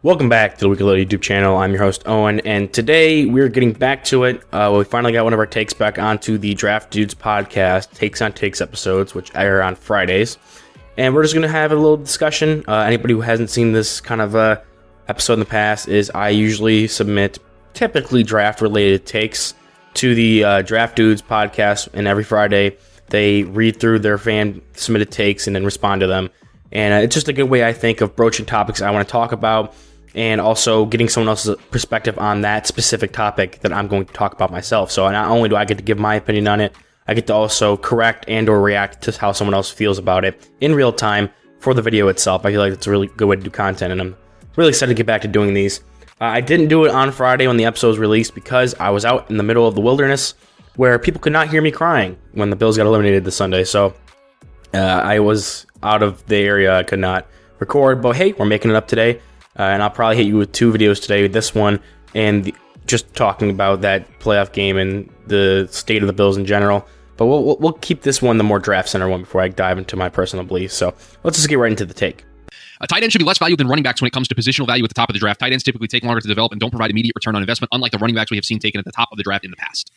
Welcome back to the Weekly Load YouTube channel. I'm your host, Owen, and today we're getting back to it. We finally got one of our takes back onto the Draft Dudes podcast, Takes on Takes episodes, which air on Fridays. And we're just going to have a little discussion. Anybody who hasn't seen this kind of episode in the past is I usually submit typically draft-related takes to the Draft Dudes podcast, and every Friday they read through their fan-submitted takes and then respond to them. And it's just a good way, I think, of broaching topics I want to talk about, and also getting someone else's perspective on that specific topic that I'm going to talk about myself. So not only do I get to give my opinion on it, I get to also correct and or react to how someone else feels about it in real time for the video itself. I feel like it's a really good way to do content, and I'm really excited to get back to doing these. I didn't do it on Friday when the episode was released because I was out in the middle of the wilderness where people could not hear me crying when the Bills got eliminated this Sunday. So I was out of the area. I could not record, but hey, we're making it up today. And I'll probably hit you with two videos today, this one and just talking about that playoff game and the state of the Bills in general. But we'll keep this one the more draft center one before I dive into my personal beliefs. So let's just get right into the take. A tight end should be less valued than running backs when it comes to positional value at the top of the draft. Tight ends typically take longer to develop and don't provide immediate return on investment, unlike the running backs we have seen taken at the top of the draft in the past.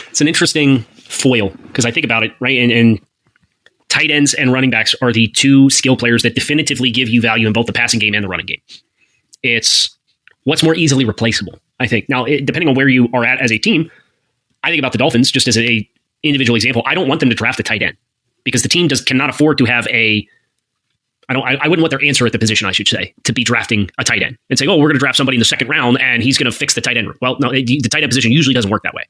It's an interesting foil because I think about it, right? And tight ends and running backs are the two skill players that definitively give you value in both the passing game and the running game. It's what's more easily replaceable, I think. Now, depending on where you are at as a team, I think about the Dolphins just as a individual example. I don't want them to draft a tight end because the team cannot afford to have I wouldn't want their answer at the position, I should say, to be drafting a tight end and saying, oh, we're going to draft somebody in the second round and he's going to fix the tight end. Well, no, the tight end position usually doesn't work that way.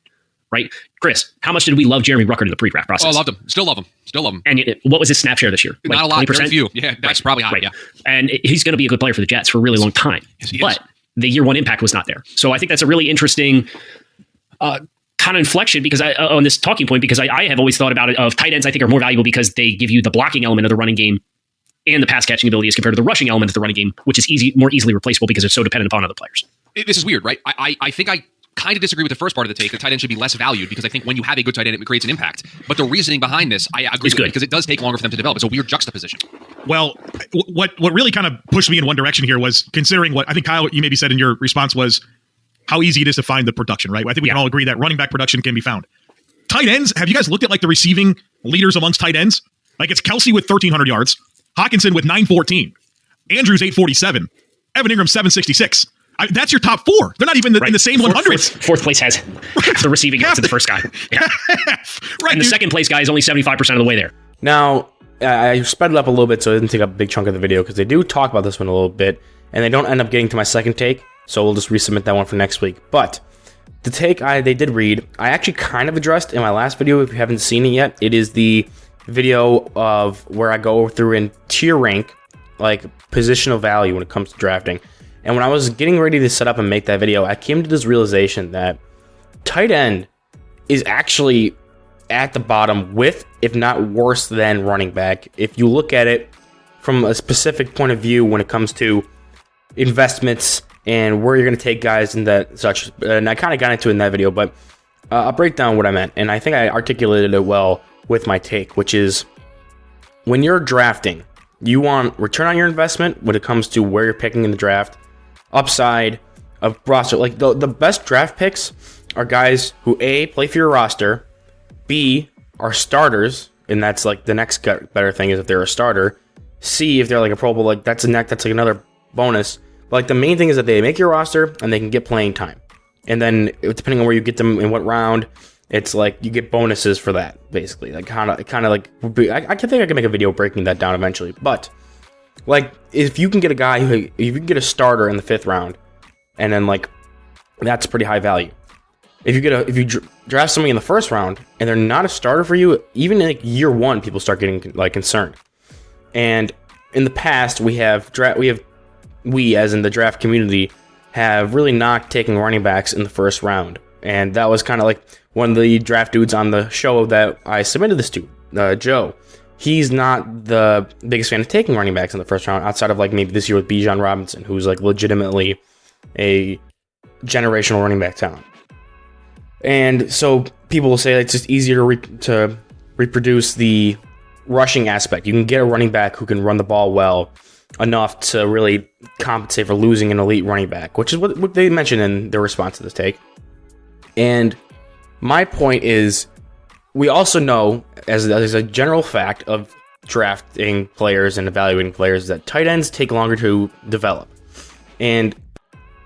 Right? Chris, how much did we love Jeremy Ruckert in the pre-draft process? Oh, I loved him. Still love him. And what was his snap share this year? Like not a lot, 20%? Very few. Yeah, that's probably high, right. Yeah. And he's going to be a good player for the Jets for a really long time. Yes, but the year one impact was not there. So I think that's a really interesting kind of inflection because on this talking point, because I have always thought about it of tight ends I think are more valuable because they give you the blocking element of the running game and the pass catching ability as compared to the rushing element of the running game, which is more easily replaceable because it's so dependent upon other players. This is weird, right? I think I kind of disagree with the first part of the take. The tight end should be less valued because I think when you have a good tight end, it creates an impact. But the reasoning behind this, I agree with because it does take longer for them to develop. It's a weird juxtaposition. Well, what really kind of pushed me in one direction here was considering what I think, Kyle, you maybe said in your response was how easy it is to find the production, right? I think we can all agree that running back production can be found. Tight ends, have you guys looked at like the receiving leaders amongst tight ends? Like it's Kelsey with 1,300 yards, Hawkinson with 914, Andrews 847, Evan Ingram 766. That's your top four. They're not even in the same 100s. Fourth place has the receiving yards to the first guy. Yeah. Right, and the second place guy is only 75% of the way there. Now, I sped it up a little bit so it didn't take up a big chunk of the video because they do talk about this one a little bit, and they don't end up getting to my second take, so we'll just resubmit that one for next week. But the take they did read, I actually kind of addressed in my last video. If you haven't seen it yet, it is the video of where I go through and tier rank, like positional value when it comes to drafting. And when I was getting ready to set up and make that video, I came to this realization that tight end is actually at the bottom with, if not worse than running back. If you look at it from a specific point of view when it comes to investments and where you're going to take guys and that such. And I kind of got into it in that video, but I'll break down what I meant. And I think I articulated it well with my take, which is when you're drafting, you want return on your investment when it comes to where you're picking in the draft. Upside of roster, like the best draft picks are guys who A, play for your roster, B, are starters, and that's like the next better thing is if they're a starter, C, if they're like a Pro Bowl, like that's like another bonus. But like the main thing is that they make your roster and they can get playing time, and then depending on where you get them in what round, it's like you get bonuses for that basically. Like kind of like I can think I can make a video breaking that down eventually, but. Like, if you can get a guy if you can get a starter in the 5th round, and then, like, that's pretty high value. If you draft somebody in the 1st round, and they're not a starter for you, even in, like, year 1, people start getting, like, concerned. And in the past, we as in the draft community, have really not taken running backs in the 1st round. And that was kind of like one of the draft dudes on the show that I submitted this to, Joe. He's not the biggest fan of taking running backs in the 1st round outside of like maybe this year with Bijan Robinson, who's like legitimately a generational running back talent. And so people will say it's just easier to reproduce the rushing aspect. You can get a running back who can run the ball well enough to really compensate for losing an elite running back, which is what they mentioned in their response to this take. And my point is, we also know, as a general fact of drafting players and evaluating players, that tight ends take longer to develop. And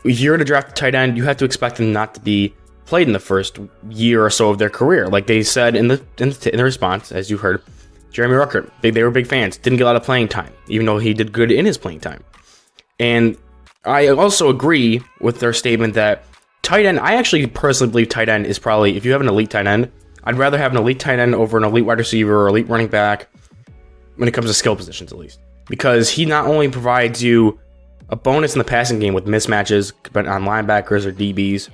if you're to draft a tight end, you have to expect them not to be played in the first year or so of their career. Like they said in the response, as you heard, Jeremy Ruckert, they were big fans, didn't get a lot of playing time, even though he did good in his playing time. And I also agree with their statement that tight end, I actually personally believe tight end is probably, if you have an elite tight end, I'd rather have an elite tight end over an elite wide receiver or elite running back when it comes to skill positions, at least. Because he not only provides you a bonus in the passing game with mismatches on linebackers or DBs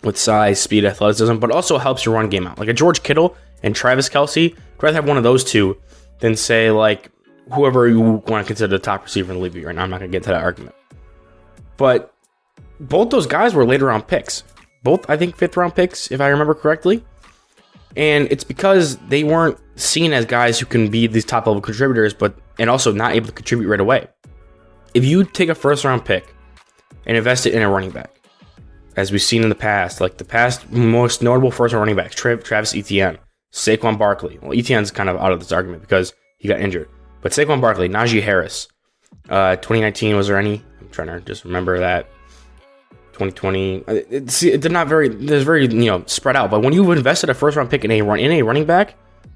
with size, speed, athleticism, but also helps your run game out. Like a George Kittle and Travis Kelce, I'd rather have one of those two than, say, like whoever you want to consider the top receiver in the league right now. I'm not going to get to that argument. But both those guys were later round picks. Both, I think, 5th round picks, if I remember correctly. And it's because they weren't seen as guys who can be these top level contributors, and also not able to contribute right away. If you take a 1st round pick and invest it in a running back, as we've seen in the past, like the past most notable 1st round running backs, Travis Etienne, Saquon Barkley. Well, Etienne's kind of out of this argument because he got injured. But Saquon Barkley, Najee Harris, 2019, was there any? I'm trying to just remember that. 2020, they're not very, there's very, spread out. But when you've invested a 1st round pick in a running back,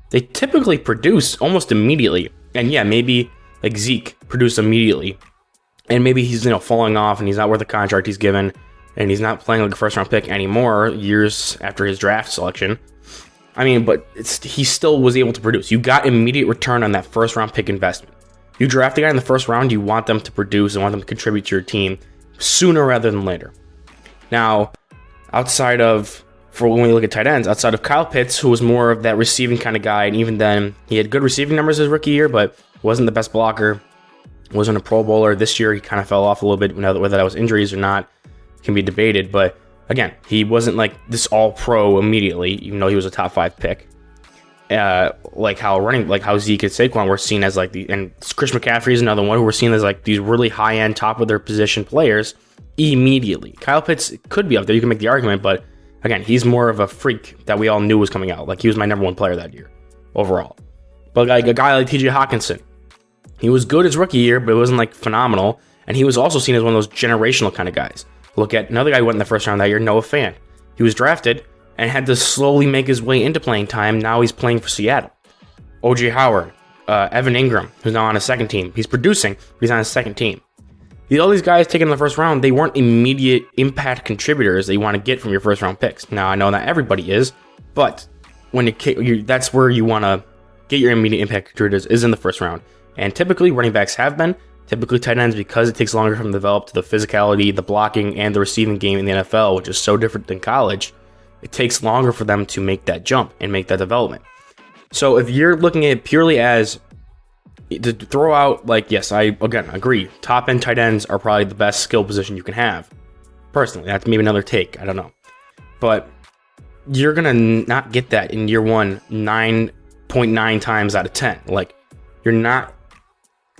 they typically produce almost immediately. And yeah, maybe like Zeke produced immediately. And maybe he's, falling off and he's not worth the contract he's given. And he's not playing like a 1st round pick anymore years after his draft selection. I mean, but he still was able to produce. You got immediate return on that 1st round pick investment. You draft a guy in the 1st round, you want them to produce and want them to contribute to your team sooner rather than later. Now, when we look at tight ends, outside of Kyle Pitts, who was more of that receiving kind of guy, and even then, he had good receiving numbers his rookie year, but wasn't the best blocker, wasn't a Pro Bowler. This year, he kind of fell off a little bit, whether that was injuries or not can be debated, but again, he wasn't like this all-pro immediately, even though he was a top 5 pick. Like how Zeke and Saquon were seen as and Chris McCaffrey is another one who were seen as like these really high-end, top of their position players immediately. Kyle Pitts could be up there, you can make the argument, but again, he's more of a freak that we all knew was coming out. Like he was my number 1 player that year overall. But like a guy like TJ Hawkinson, he was good his rookie year, but it wasn't like phenomenal, and he was also seen as one of those generational kind of guys. Look at another guy who went in the 1st round that year, Noah Fant. He was drafted and had to slowly make his way into playing time. Now he's playing for Seattle. O.J. Howard, Evan Ingram, who's now on his 2nd team. He's producing, but he's on his 2nd team. All these guys taken in the 1st round, they weren't immediate impact contributors that you want to get from your 1st round picks. Now, I know not everybody is, but that's where you want to get your immediate impact contributors is in the 1st round. And typically, running backs have been. Typically, tight ends, because it takes longer for them to develop to the physicality, the blocking, and the receiving game in the NFL, which is so different than college, it takes longer for them to make that jump and make that development. So if you're looking at it purely as to throw out, like, yes, I, again, agree, top-end tight ends are probably the best skill position you can have. Personally, that's maybe another take, I don't know. But you're going to not get that in year 1 9.9 times out of 10. Like, you're not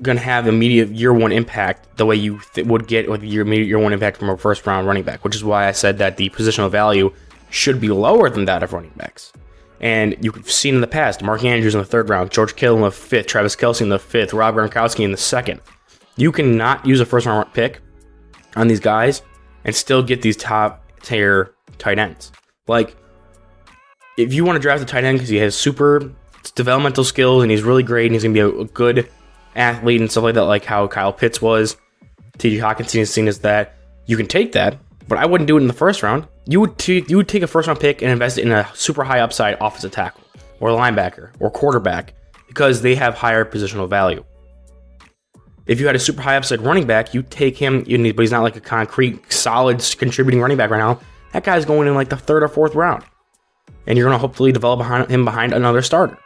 going to have immediate year 1 impact the way you would get with your immediate year 1 impact from a 1st round running back, which is why I said that the positional value should be lower than that of running backs. And you've seen in the past, Mark Andrews in the 3rd round, George Kittle in the 5th, Travis Kelce in the 5th, Rob Gronkowski in the 2nd. You cannot use a 1st round pick on these guys and still get these top tier tight ends. Like, if you want to draft a tight end because he has super developmental skills and he's really great and he's going to be a good athlete and stuff like that, like how Kyle Pitts was, TJ Hawkinson is seen as that, you can take that, but I wouldn't do it in the 1st round. You would take a 1st round pick and invest it in a super high upside offensive tackle or linebacker or quarterback because they have higher positional value. If you had a super high upside running back, you take him, but he's not like a concrete, solid, contributing running back right now. That guy's going in like the 3rd or 4th round. And you're going to hopefully develop him behind another starter.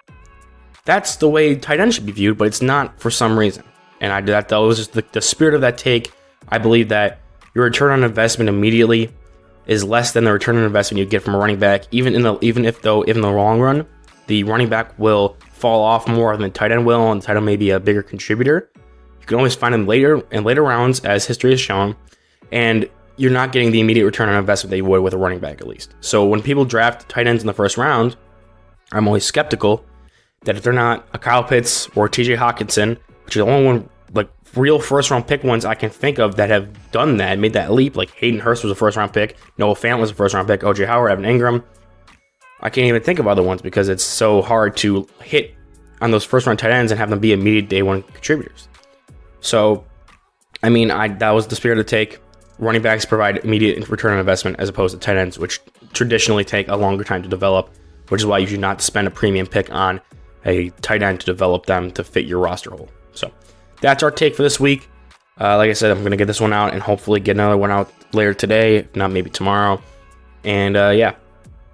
That's the way tight end should be viewed, but it's not for some reason. And that was just the spirit of that take. I believe that your return on investment immediately is less than the return on investment you get from a running back, even in the long run, the running back will fall off more than the tight end will, and the tight end may be a bigger contributor. You can always find them later in later rounds, as history has shown, and you're not getting the immediate return on investment that you would with a running back, at least. So when people draft tight ends in the first round, I'm always skeptical that if they're not a Kyle Pitts or TJ Hawkinson, which is the only one, like real first round pick ones I can think of that have done that, made that leap. Like Hayden Hurst was a first round pick, Noah Fant was a first round pick, OJ Howard, Evan Ingram. I can't even think of other ones because it's so hard to hit on those first round tight ends and have them be immediate day one contributors. So, I mean, that was the spirit of the take. Running backs provide immediate return on investment as opposed to tight ends, which traditionally take a longer time to develop, which is why you should not spend a premium pick on a tight end to develop them to fit your roster hole. So that's our take for this week. Like I said, I'm going to get this one out and hopefully get another one out later today, if not maybe tomorrow. And yeah,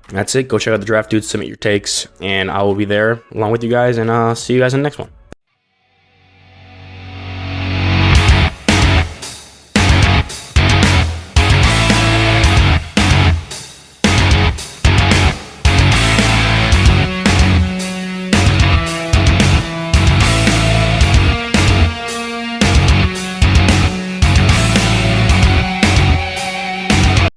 that's it. Go check out the Draft Dudes, submit your takes, and I will be there along with you guys, and see you guys in the next one.